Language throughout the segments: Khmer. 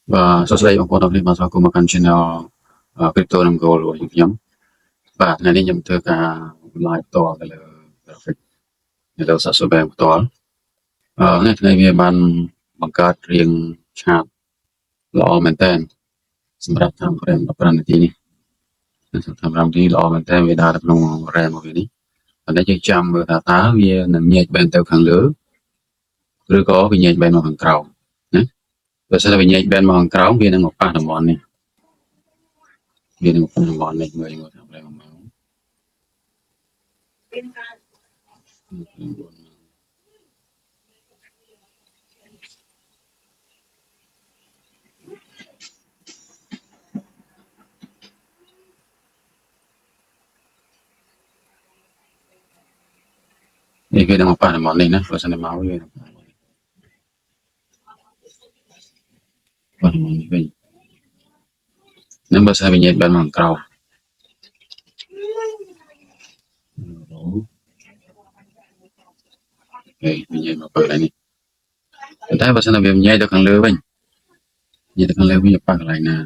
và sau đây ông có đồng ý mà sao cũng mà cần channel crypto nằm goal của nhóm và ngày nay nhầm thưa cả live to cái là graphic để đầu sát số bèn to ngày nay về banបង្កើតរៀងឆាតល្អមែនតើសម្រាប់តាម RAM 15នាទីនេះសម្រាប់ទីល្អមែនតើវាដាក់នៅក្នុង RAM របស់វានេះប៉ុន្តែយើងចាំមើលថាតើវានឹងញែកបែនទៅខាងលើឬក៏វាញែកបែនមកខាងក្រោមណាបើសិនតែវាញែកបែនមកខាងក្រោមវានឹងមកប៉ះតំបន់នេះវានឹងប៉ះតំបន់នេះមើលយើងថា RAM មកនេះវានឹងមកប៉ះតំបន់នេះណាបើសិនតែមកវាប៉ះតំបន់នេះវិញនឹងបើសិនវាញែកបែនមកខាងក្រោមវាញែកមកប៉ះកន្លែងនេះតែបើសិនតែវាញែកទៅខាងលើវិញញែកទៅខាងលើវិញប៉ះកន្លែងណា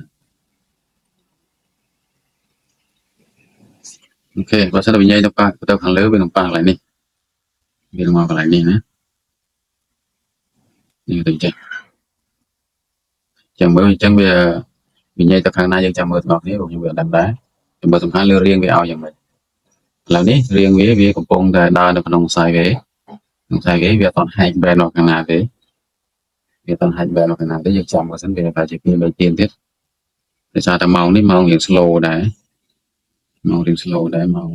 អូខេបើសិនតែវាញែកទៅប៉ះទៅខាងលើវានឹងប៉ះកន្លែងនេះវានឹងមកកន្លែងនេះណានេះទៅចេះចាំមើលអញ្ចឹងវាញែកទៅខាងណាយើងចាំមើលទាំងអស់គ្នាខ្ញុំវាអត់ដឹងដែរចាំមើលសំខាន់លើរៀងវាឲ្យយ៉ាងម៉េចឥឡូវនេះរៀងវាកំពុងតែដើរនៅក្នុងខ្សែវាក្នុងខ្សែវាអត់ទាន់ហែកបែនមកខាងណាទេវាអត់ទាន់ហែកបែនមកខាងណាទេយើងចាំមើលសិនវាប្រហែលជា2 3ទៀនទៀតដោយសារតែម៉ោងនេះម៉ោងរៀង slow ដែរម៉ោងរៀង slow ដែរម៉ោង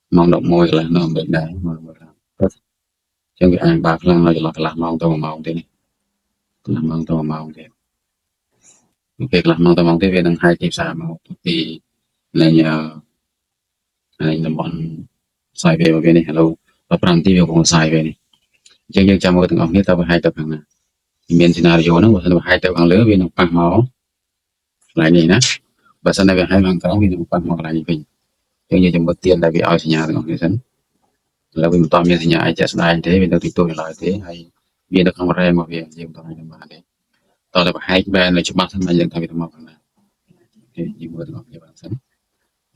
11កន្លះនៅមិនដែរមើលថាអញ្ចឹងវាអាចបើខ្លាំងនៅចន្លោះកន្លះម៉ោងទៅ1ម៉ោងទេនេះកន្លះម៉ោងទៅ1ម៉ោងទៀតពេលកន្លះម៉ោងទៅម៉ោងទៀតវានឹងហែកទីផ្សារមកទីនៃតំបន់ខ្សែវារបស់វានេះ hello 15នាទីវាកំពុងខ្សែវានេះអញ្ចឹងយើងចាំមើលទាំងអស់គ្នាតើវាហែកទៅខាងណាមាន scenario ហ្នឹងបើសិនវាហែកទៅខាងលើវានឹងប៉ះមកកន្លែងនេះណាបើសិនតែវាហែកខាងក្រោមវានឹងប៉ះមកកន្លែងនេះវិញអញ្ចឹងយើងចាំមើលទៀនដែលវាឲ្យសញ្ញាទាំងអស់គ្នាសិនឥឡូវវាមិនតមានសញ្ញាអីជាក់ស្ដែងទេវានៅទីតូចឡើយទេហើយវានៅក្នុង RAM របស់វាយើងមិនអាចដឹងបានទេតើតែប្រហែលបែរនៅច្បាស់ហ្នឹងយើងថាវាទៅមកខាងណាអូខេយើងមើលទាំងអស់គ្នាបានសិនឥ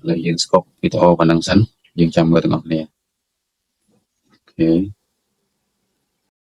ឡូវយើងស្កប់វីដេអូប៉ុណ្ណឹងសិនយើងចាំមើលទាំងអស់គ្នាអូខេ